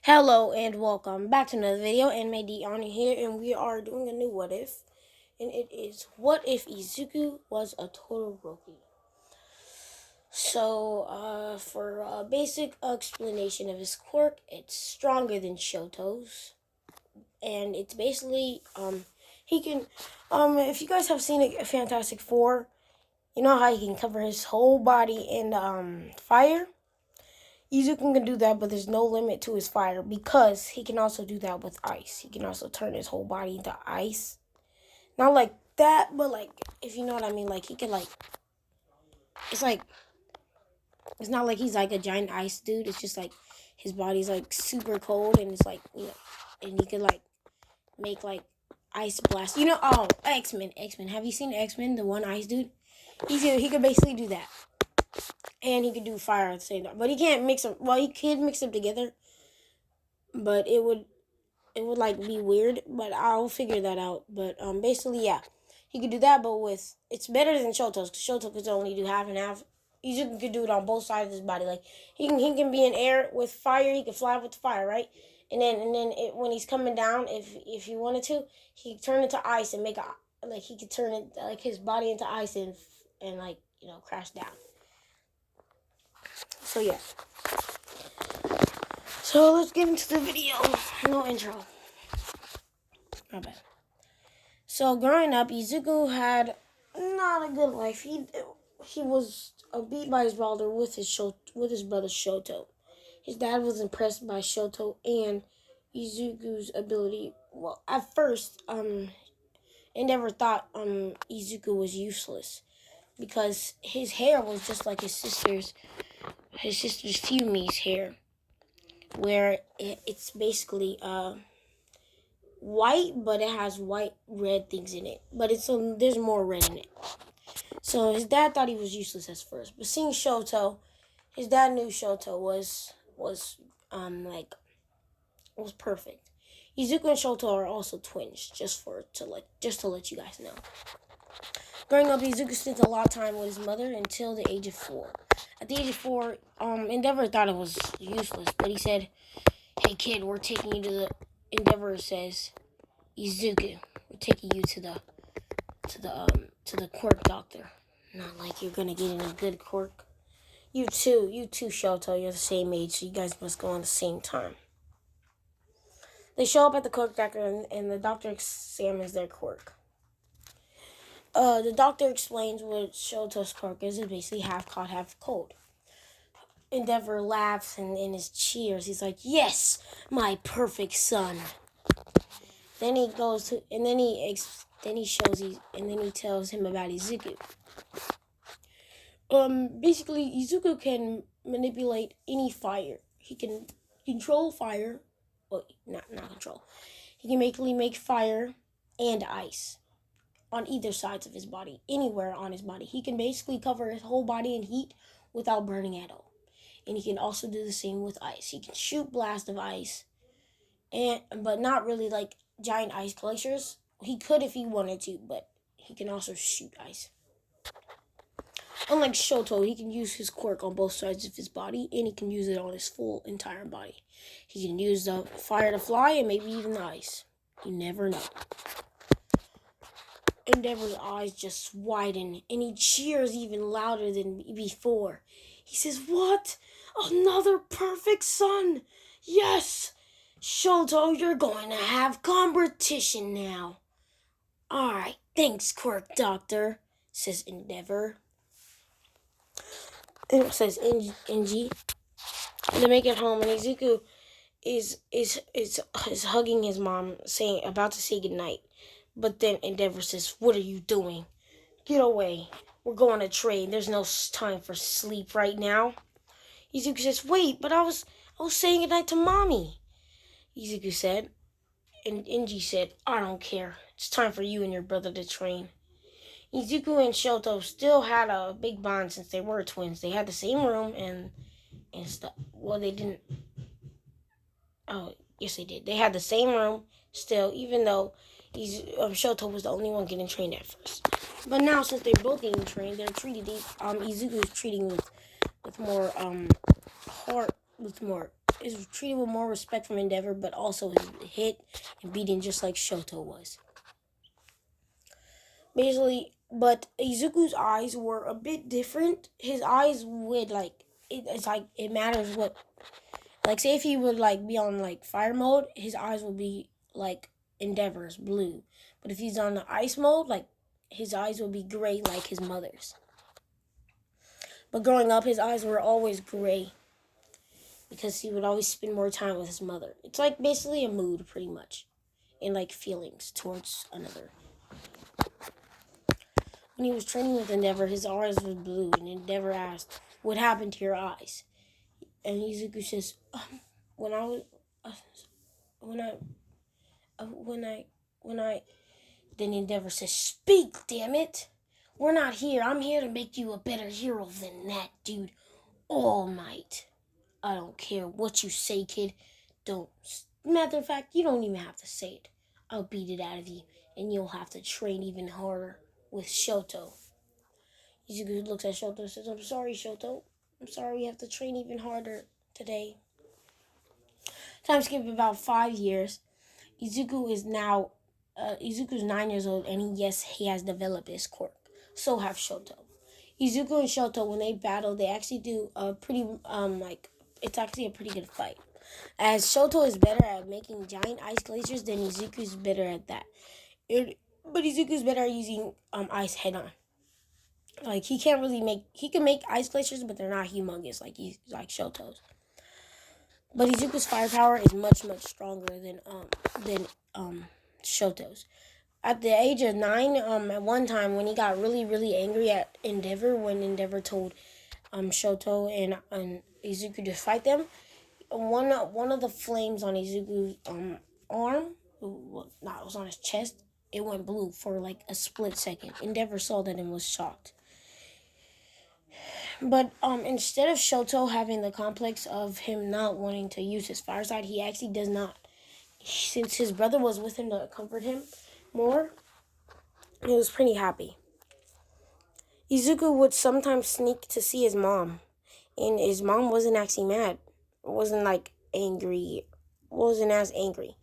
Hello and welcome back to another video. Anime D on here, and we are doing a new what if, and it is what if Izuku was a Todoroki. So, for a basic explanation of his quirk, it's stronger than Shoto's, and it's basically he can if you guys have seen a Fantastic Four, you know how he can cover his whole body in fire. Izuku can do that, but there's no limit to his fire because he can also do that with ice. He can also turn his whole body into ice. Not like that, but like, if you know what I mean, like he can it's it's not like he's like a giant ice dude. It's just like his body's like super cold and it's like, and he can like make like ice blast. X-Men. Have you seen X-Men, the one ice dude? He could basically do that. And he could do fire at the same time. But he can't mix them. Well, he could mix them together. But it would like be weird. But I'll figure that out. But basically, yeah. He could do that, but it's better than Shoto's. Because Shoto could only do half and half. Izuku could do it on both sides of his body. Like, he can be in air with fire. He can fly with fire, right? And then when he's coming down, if he wanted to, he could turn into ice and he could turn it, like, his body into ice and like, crash down. So, yeah. So, let's get into the video. No intro. My bad. So, growing up, Izuku had not a good life. He was beat by his brother with his brother Shoto. His dad was impressed by Shoto and Izuku's ability. Well, at first, Endeavor thought Izuku was useless because his hair was just like his sister's Fumi's hair, where it's basically white, but it has white red things in it. But there's more red in it. So his dad thought he was useless at first, but seeing Shoto, his dad knew Shoto was perfect. Izuku and Shoto are also twins, just to let you guys know. Growing up, Izuku spent a lot of time with his mother until the age of 4. At the age of 4, Endeavor thought it was useless, but he said, "Hey kid, we're taking you to the..." Endeavor says, "Izuku, we're taking you to the quirk doctor. Not like you're gonna get in a good quirk. You too, Shoto, you're the same age, so you guys must go on the same time." They show up at the quirk doctor, and the doctor examines their quirk. The doctor explains what Shoto's quirk is. It's basically half hot, half cold. Endeavor laughs and in his cheers. He's like, "Yes, my perfect son." Then he goes to, and then he tells him about Izuku. Basically, Izuku can manipulate any fire. He can control fire. Well, not control. He can make fire and ice on either sides of his body, anywhere on his body. He can basically cover his whole body in heat without burning at all. And he can also do the same with ice. He can shoot blasts of ice, but not really like giant ice glaciers. He could if he wanted to, but he can also shoot ice. Unlike Shoto, he can use his quirk on both sides of his body, and he can use it on his full entire body. He can use the fire to fly, and maybe even the ice. You never know. Endeavor's eyes just widen, and he cheers even louder than before. He says, "What? Another perfect son? Yes! Shoto, you're going to have competition now." "Alright, thanks, Quirk Doctor," says Endeavor. And says Inji. They make it home, and Izuku is hugging his mom, about to say goodnight. But then Endeavor says, "What are you doing? Get away. We're going to train. There's no time for sleep right now." Izuku says, "Wait, but I was saying goodnight to Mommy," Izuku said. And Inji said, "I don't care. It's time for you and your brother to train." Izuku and Shoto still had a big bond since they were twins. They had the same room and stuff. Well, they didn't. Oh, yes, they did. They had the same room still, even though Shoto was the only one getting trained at first. But now, since they're both getting trained, they're treated. Izuku is treating with more heart, with more is treated with more respect from Endeavor, but also is hit and beaten just like Shoto was. Basically, but Izuku's eyes were a bit different. His eyes would it's like it matters what, like say if he would like be on like fire mode, his eyes would be like Endeavor's blue. But if he's on the ice mode, like his eyes would be gray like his mother's. But growing up, his eyes were always gray because he would always spend more time with his mother. It's like basically a mood, pretty much, and like feelings towards another. When he was training with Endeavor, his eyes were blue, and Endeavor asked, "What happened to your eyes?" And Izuku says, "When I was, when I, when I." Then Endeavor says, "Speak, damn it! We're not here. I'm here to make you a better hero than that, dude. All Might. I don't care what you say, kid. Don't. Matter of fact, you don't even have to say it. I'll beat it out of you, and you'll have to train even harder with Shoto." Izuku looks at Shoto and says, "I'm sorry, Shoto. I'm sorry we have to train even harder today." Time skip about 5 years. Izuku's 9 years old, and he has developed his quirk. So have Shoto. Izuku and Shoto, when they battle, they actually do a pretty it's actually a pretty good fight. As Shoto is better at making giant ice glaciers than Izuku's better at that. But Izuku's better at using ice head on. Like he can make ice glaciers, but they're not humongous like Shoto's. But Izuku's firepower is much stronger than Shoto's. At the age of 9, at one time when he got really angry at Endeavor, when Endeavor told Shoto and Izuku to fight them, one of the flames on Izuku's arm, it was on his chest, it went blue for like a split second. Endeavor saw that and was shocked. But instead of Shoto having the complex of him not wanting to use his fire side, he actually does not. Since his brother was with him to comfort him more, he was pretty happy. Izuku would sometimes sneak to see his mom, and his mom wasn't actually mad. It wasn't like angry. Wasn't as angry.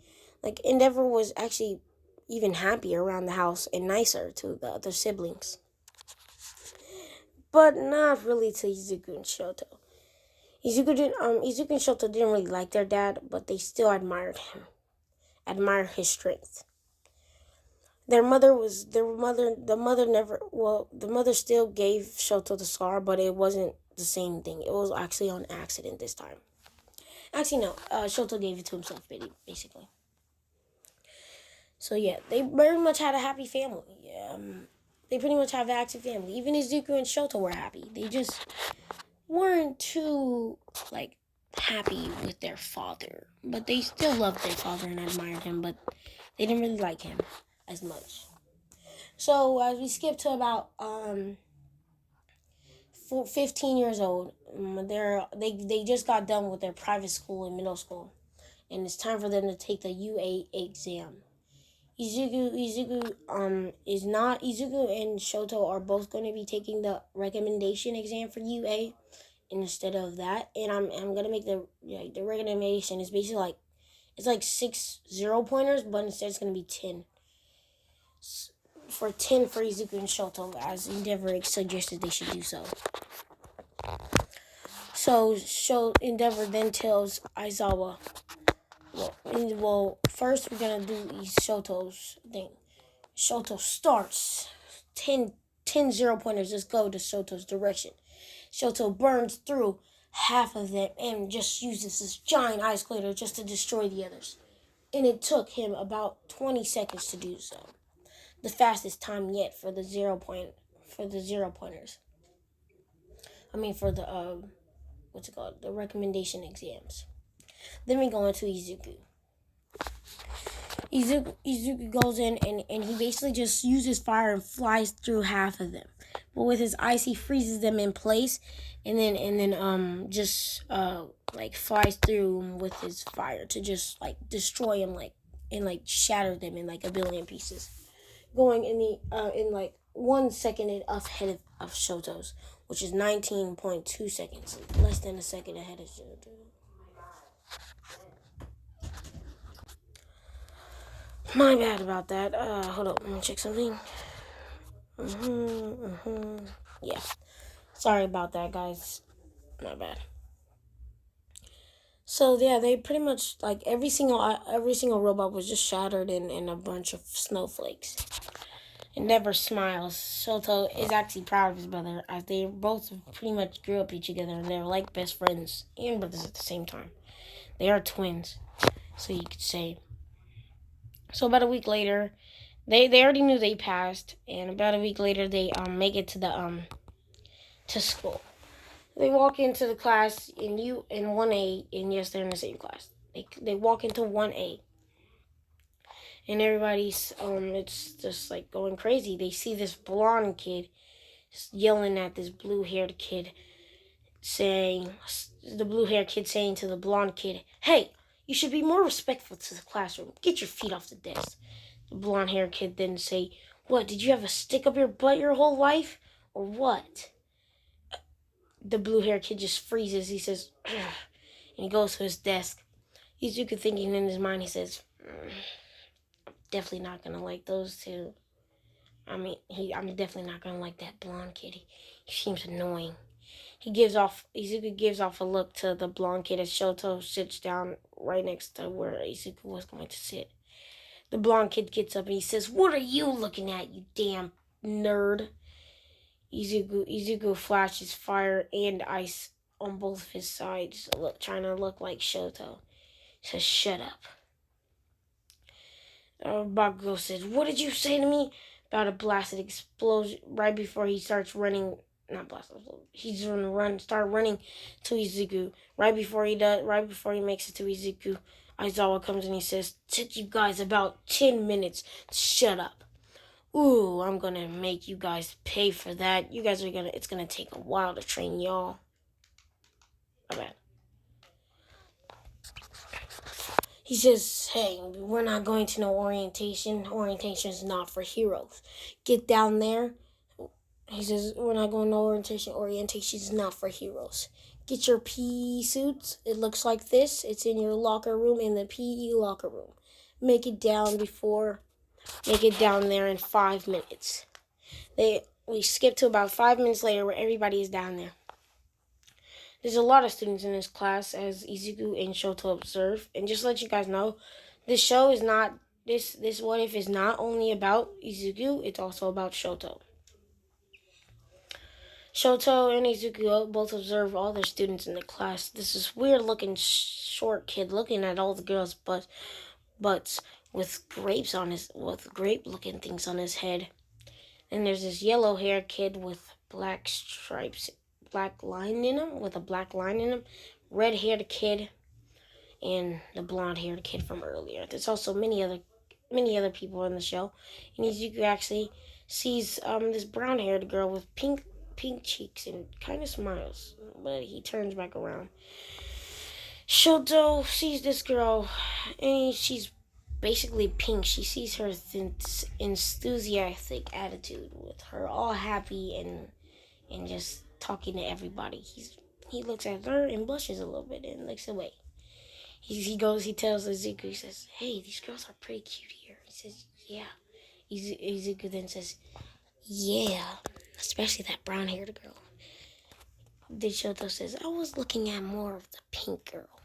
Like Endeavor was actually even happier around the house and nicer to the other siblings. But not really to Izuku and Shoto. Izuku and Shoto didn't really like their dad, but they still admired his strength. The mother still gave Shoto the scar, but it wasn't the same thing. It was actually on accident this time. Actually, no, Shoto gave it to himself, basically. So yeah, they very much had a happy family. They pretty much have an active family. Even Izuku and Shoto were happy. They just weren't too, happy with their father. But they still loved their father and admired him, but they didn't really like him as much. So, as we skip to about 15 years old, they just got done with their private school in middle school. And it's time for them to take the UA exam. Izuku and Shoto are both going to be taking the recommendation exam for UA instead of that, and I'm gonna make the recommendation is basically it's like 6 0-pointers, but instead it's gonna be 10 for Izuku and Shoto, as Endeavor suggested they should do so. So Endeavor then tells Aizawa, well, first we're gonna do Shoto's thing. Shoto starts 10 0-pointers. Just go to Shoto's direction. Shoto burns through half of them and just uses this giant ice glider just to destroy the others. And it took him about 20 seconds to do so. The fastest time yet for the 0-pointers. I mean for the the recommendation exams. Then we go into Izuku. Izuku goes in and he basically just uses fire and flies through half of them. But with his ice, he freezes them in place, and then flies through them with his fire to just destroy them and shatter them in a billion pieces, going in 1 second ahead of Shoto's, which is 19.2 seconds, less than a second ahead of Shoto. My bad about that. Hold up, let me check something. Yeah. Sorry about that, guys. My bad. So yeah, they pretty much like every single robot was just shattered in a bunch of snowflakes. It never smiles. Shoto is actually proud of his brother as they both pretty much grew up each together and they're like best friends and brothers at the same time. They are twins, so you could say. So about a week later, they already knew they passed, and about a week later they make it to the to school. They walk into the class in 1A, and yes, they're in the same class. They walk into 1A, and everybody's it's just like going crazy. They see this blonde kid yelling at this blue-haired kid, saying to the blonde kid, "Hey, you should be more respectful to the classroom. Get your feet off the desk." The blonde-haired kid then say, "What, did you have a stick up your butt your whole life? Or what?" The blue-haired kid just freezes. He says, "Ugh," and he goes to his desk. Izuku thinking in his mind, he says, definitely not gonna like those two. I'm definitely not gonna like that blonde kid. He seems annoying. Izuku gives off a look to the blonde kid as Shoto sits down right next to where Izuku was going to sit. The blonde kid gets up and he says, "What are you looking at, you damn nerd?" Izuku flashes fire and ice on both of his sides, trying to look like Shoto. He says, "Shut up." Bakugo says, "What did you say to me?" About a blasted explosion right before he starts running. Not blasted. He's gonna start running to Izuku. Right before he makes it to Izuku, Aizawa comes and he says, "Took you guys about 10 minutes. Shut up." "Ooh, I'm gonna make you guys pay for that. It's gonna take a while to train y'all." My bad. He says, "Hey, we're not going to no orientation. Orientation is not for heroes. Get down there." He says, "We're not going to orientation. Orientation is not for heroes. Get your PE suits. It looks like this. It's in your locker room, in the PE locker room. Make it down there in 5 minutes." We skip to about 5 minutes later where everybody is down there. There's a lot of students in this class, as Izuku and Shoto observe. And just to let you guys know, this show is not this what if is not only about Izuku, it's also about Shoto. Shoto and Izuku both observe all their students in the class. This is weird looking short kid looking at all the girls' butts with grape looking things on his head. And there's this yellow haired kid with black stripes, black line in him, with a black line in him, red haired kid, and the blonde haired kid from earlier. There's also many other people in the show. And Izuku actually sees this brown haired girl with pink cheeks and kind of smiles, but he turns back around. Shoto sees this girl, and she's basically pink. She sees her enthusiastic attitude with her all happy and just talking to everybody. He looks at her and blushes a little bit and looks away. He tells Izuku, he says, "Hey, these girls are pretty cute here." He says, "Yeah." Izuku then says, "Yeah, especially that brown-haired girl." Then Shoto says, "I was looking at more of the pink girl."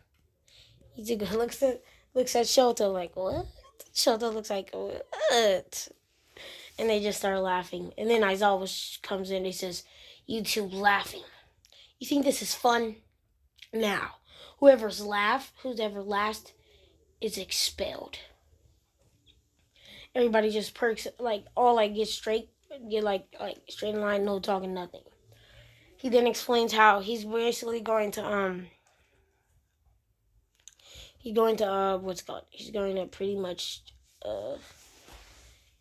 Izuku looks at Shoto like, "What?" Shoto looks like, "What?" And they just start laughing. And then Aizawa comes in and he says, "You two laughing. You think this is fun? Now, whoever laughs is expelled." Everybody just perks, like, all like get straight in line, no talking, nothing. He then explains how he's basically going to he's going to pretty much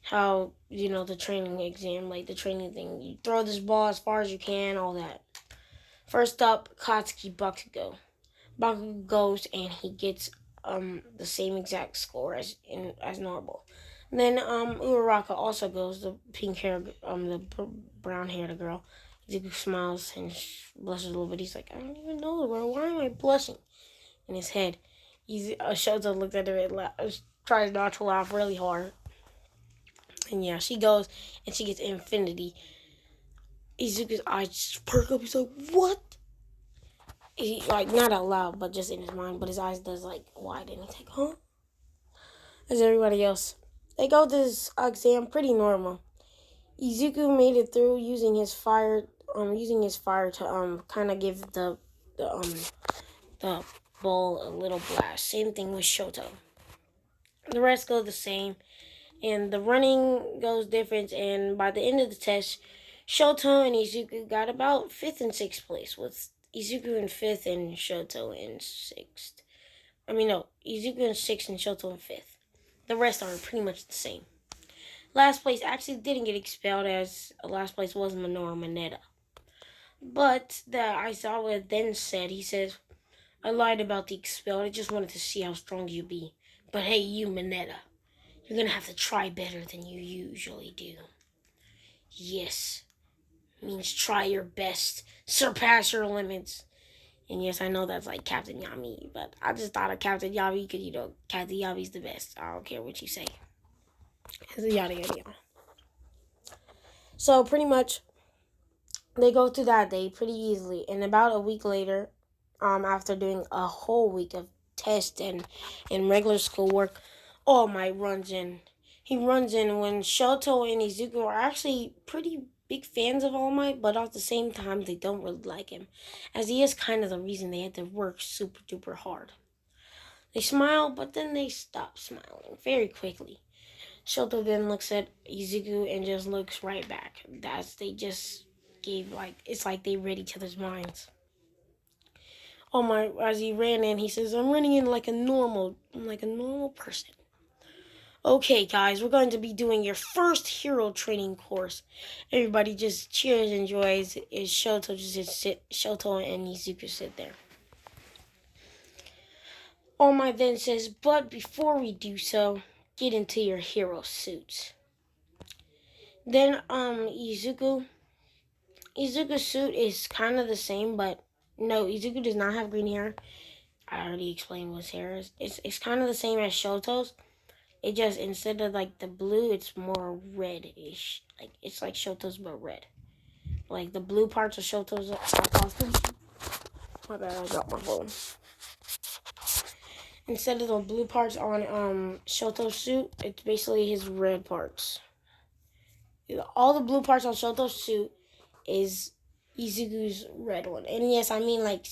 how, the training exam, like the training thing. You throw this ball as far as you can, all that. First up, Katsuki Bakugo. Bakugo goes and he gets the same exact score as normal. Then Uraraka also goes, the brown haired girl. Izuku smiles and blushes a little bit. He's like, "I don't even know the girl. Why am I blushing?" In his head, Shoto looked at her and tries not to laugh really hard. And yeah, she goes and she gets infinity. Izuku's eyes just perk up. He's like, what? He, like, not out loud, but just in his mind. But his eyes does, like, widen. He's like, huh? As everybody else. They go to this exam pretty normal. Izuku made it through using his fire to kind of give the ball a little blast. Same thing with Shoto. The rest go the same, and the running goes different. And by the end of the test, Shoto and Izuku got about 5th and 6th place, with Izuku in 5th and Shoto in 6th. Izuku in 6th and Shoto in 5th. The rest are pretty much the same. Last place actually didn't get expelled, as last place was Minoru Mineta. But the Aizawa then said, he says, I lied about the expelled. I just wanted to see how strong you be. But hey, you, Mineta, you're gonna have to try better than you usually do. Yes, means try your best, surpass your limits. And yes, I know that's like Captain Yami, but I just thought of Captain Yami because, Captain Yami's the best. I don't care what you say. Yada, yada, yada. So pretty much, they go through that day pretty easily. And about a week later, after doing a whole week of tests and regular schoolwork, All Might runs in. He runs in when Shoto and Izuku are actually pretty big fans of All Might, but at the same time, they don't really like him, as he is kind of the reason they had to work super duper hard. They smile, but then they stop smiling very quickly. Shoto then looks at Izuku and just looks right back. They just gave, it's like they read each other's minds. As he ran in, he says, I'm running in like a normal person. Okay, guys, we're going to be doing your first hero training course. Everybody just cheers and enjoys. Shoto and Izuku sit there. All Might then says, but before we do so, get into your hero suits. Then Izuku's suit is kind of the same, but no, Izuku does not have green hair. I already explained what his hair is. It's kind of the same as Shoto's. It just, instead of like the blue, it's more reddish. Like, it's like Shoto's but red. Like the blue parts of Shoto's costume. My bad, I dropped my phone. Instead of the blue parts on Shoto's suit, it's basically his red parts. All the blue parts on Shoto's suit is Izuku's red one. And yes, I mean like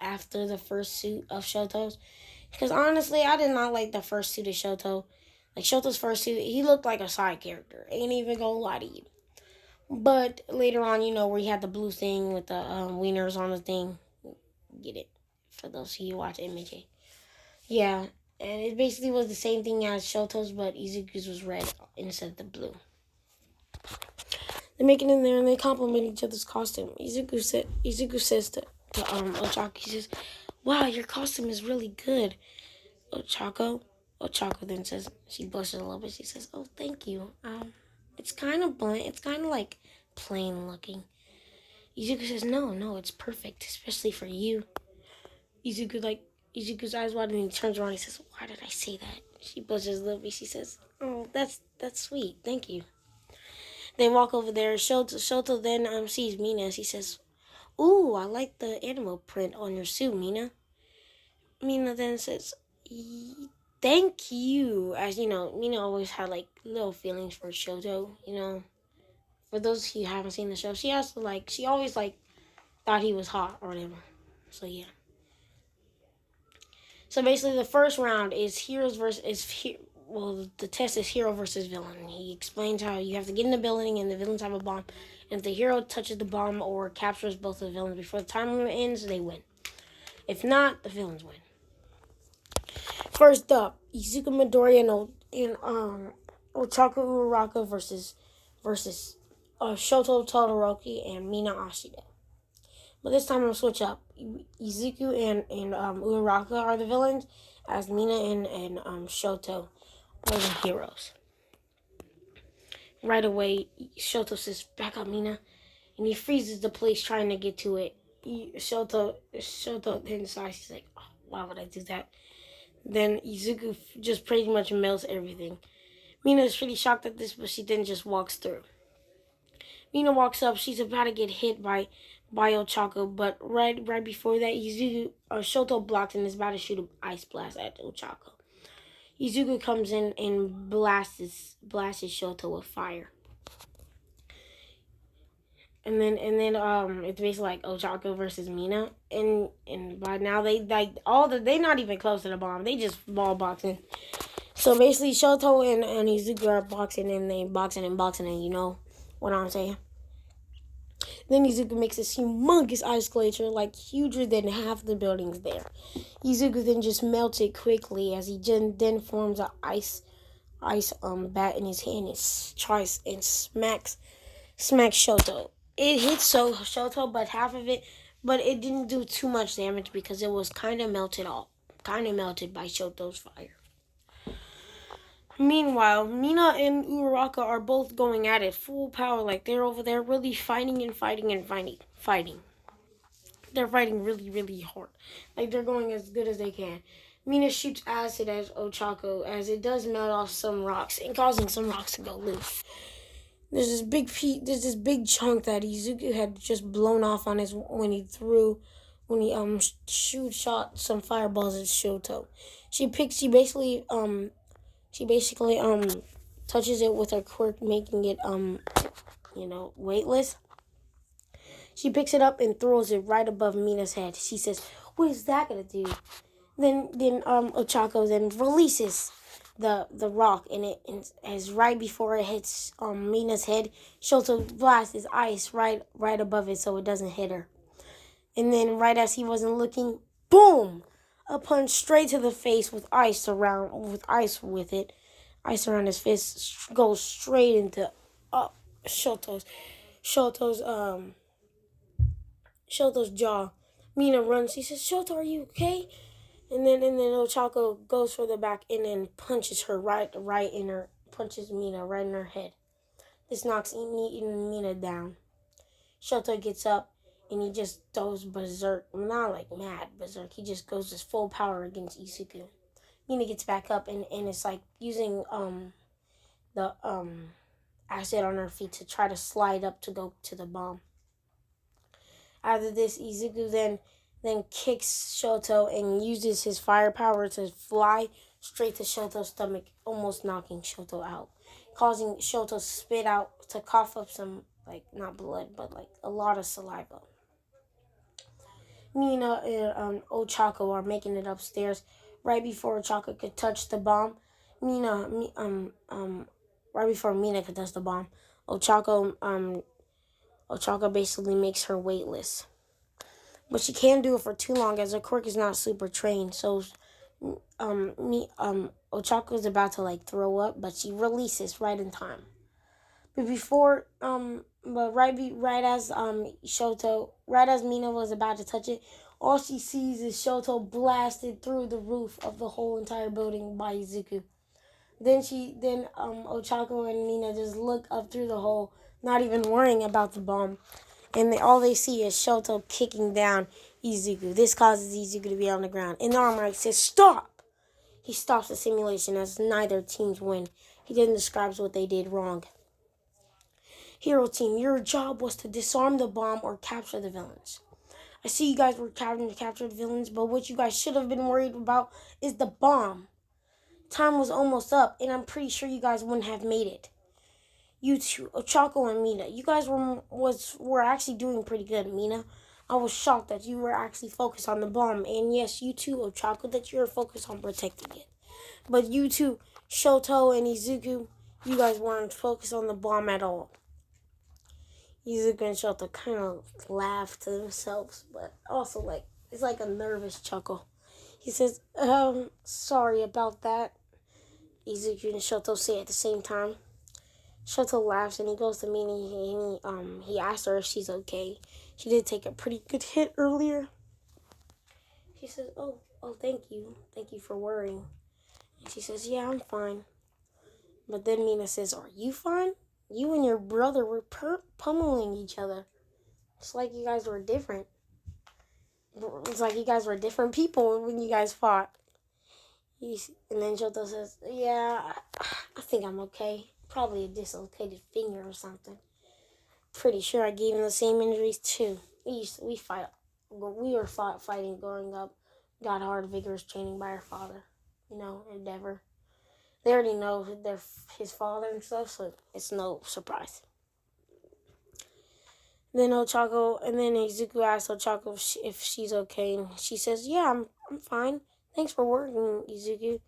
after the first suit of Shoto's. Because honestly, I did not like the first suit of Shoto. Like Shoto's first suit, he looked like a side character. Ain't even gonna lie to you. But later on, where he had the blue thing with the wieners on the thing. Get it? For those of you who watch MJ. Yeah. And it basically was the same thing as Shoto's, but Izuku's was red instead of the blue. They make it in there and they compliment each other's costume. Izuku says to Ochako, he says, wow, your costume is really good, Ochako. Ochako then says, she blushes a little bit. She says, oh, thank you. It's kind of bland. It's kind of like plain looking. Izuku says, no, it's perfect, especially for you. Izuku's eyes widen and he turns around and he says, why did I say that? She blushes a little bit. She says, oh, that's sweet. Thank you. They walk over there. Shoto then sees Mina. She says, ooh, I like the animal print on your suit, Mina. Mina then says, thank you. As you know, Mina always had like little feelings for Shoto, For those who haven't seen the show, she always thought he was hot or whatever. So yeah. So basically the first round is the test is hero versus villain. He explains how you have to get in the building and the villains have a bomb. And if the hero touches the bomb or captures both of the villains before the time limit ends, they win. If not, the villains win. First up, Izuku Midoriya and Ochako Uraraka versus Shoto Todoroki and Mina Ashida. But this time I'm gonna switch up. Izuku and Uraraka are the villains, as Mina and Shoto are the heroes. Right away, Shoto says, back up, Mina. And he freezes the place trying to get to it. Shoto then sighs. He's like, oh, why would I do that? Then Izuku just pretty much melts everything. Mina is pretty shocked at this, but she then just walks through. Mina walks up. She's about to get hit by Ochako, but right before that, Izuku Shoto blocks and is about to shoot an ice blast at Ochako. Izuku comes in and blasts Shoto with fire. And then it's basically like Ochako versus Mina, and by now they not even close to the bomb. They just ball boxing. So basically Shoto and Izuku are boxing, and they boxing, and you know what I'm saying. Then Izuku makes this humongous ice glacier, like huger than half the buildings there. Izuku then just melts it quickly as he then forms an ice bat in his hand and tries and smacks Shoto. It hits Shoto, but half of it, but it didn't do too much damage because it was kind of melted by Shoto's fire. Meanwhile, Mina and Uraraka are both going at it full power, like they're over there really fighting. They're fighting really, really hard. Like they're going as good as they can. Mina shoots acid at Ochako as it does melt off some rocks and causing some rocks to go loose. There's this big chunk that Izuku had just blown off on his when he shot some fireballs at Shoto. She basically touches it with her quirk, making it weightless. She picks it up and throws it right above Mina's head. She says, "What is that gonna do?" Then Ochako then releases the rock, and as right before it hits Mina's head, Shoto blasts his ice right above it so it doesn't hit her. And then right as he wasn't looking, boom! A punch straight to the face with ice with it. Ice around his fist goes straight into Shoto's jaw. Mina runs. He says, "Shoto, are you okay?" And then Ochako goes for the back and then punches Mina right in her head. This knocks Mina down. Shoto gets up and he just goes berserk. Not like mad berserk. He just goes his full power against Izuku. Mina gets back up and it's like using the acid on her feet to try to slide up to go to the bomb. After this, Izuku then kicks Shoto and uses his fire power to fly straight to Shoto's stomach, almost knocking Shoto out, causing Shoto to cough up some, like, not blood, but like a lot of saliva. Mina and Ochako are making it upstairs. Right before Ochako could touch the bomb, right before Mina could touch the bomb, Ochako basically makes her weightless. But she can't do it for too long as her quirk is not super trained. So Ochako's about to like throw up, but she releases right in time. But right as Mina was about to touch it, all she sees is Shoto blasted through the roof of the whole entire building by Izuku. Then Ochako and Mina just look up through the hole, not even worrying about the bomb. And all they see is Shoto kicking down Izuku. This causes Izuku to be on the ground. And the armor says, "Stop!" He stops the simulation as neither teams win. He then describes what they did wrong. "Hero team, your job was to disarm the bomb or capture the villains. I see you guys were trying to capture the villains, but what you guys should have been worried about is the bomb. Time was almost up, and I'm pretty sure you guys wouldn't have made it. You two, Ochako and Mina, you guys were actually doing pretty good, Mina. I was shocked that you were actually focused on the bomb, and yes, you too, Ochako, that you were focused on protecting it. But you two, Shoto and Izuku, you guys weren't focused on the bomb at all." Izuku and Shoto kind of laugh to themselves, but also it's like a nervous chuckle. He says, "Sorry about that," Izuku and Shoto say at the same time. Shoto laughs and he goes to Mina and he asks her if she's okay. She did take a pretty good hit earlier. She says, oh, thank you for worrying." And she says, "Yeah, I'm fine." But then Mina says, "Are you fine? You and your brother were pummeling each other. It's like you guys were different. It's like you guys were different people when you guys fought." And then Shoto says, "Yeah, I think I'm okay. Probably a dislocated finger or something. Pretty sure I gave him the same injuries too. We were fighting growing up. Got hard, vigorous training by our father. Endeavor. They already know they're his father and stuff, so it's no surprise." Then Izuku asks Ochako if she's okay, and she says, "Yeah, I'm fine. Thanks for working, Izuku."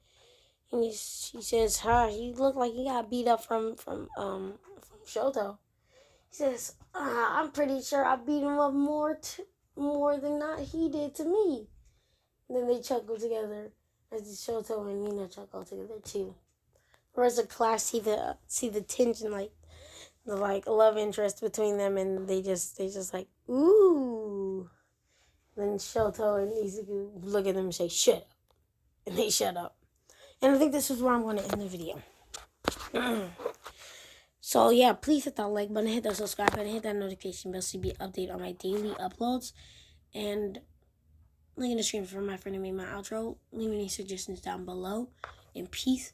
And she says, you look like you got beat up from Shoto." He says, "I'm pretty sure I beat him up more than not he did to me." And then they chuckle together as Shoto and Mina chuckle together too. The rest of the class see the tension, like the love interest between them, and they just like, ooh. Then Shoto and Izuku look at them and say, "Shut up," and they shut up. And I think this is where I'm going to end the video. So yeah, please hit that like button, hit that subscribe button, hit that notification bell to be updated on my daily uploads. And link in the description for my friend who made my outro. Leave any suggestions down below. And peace.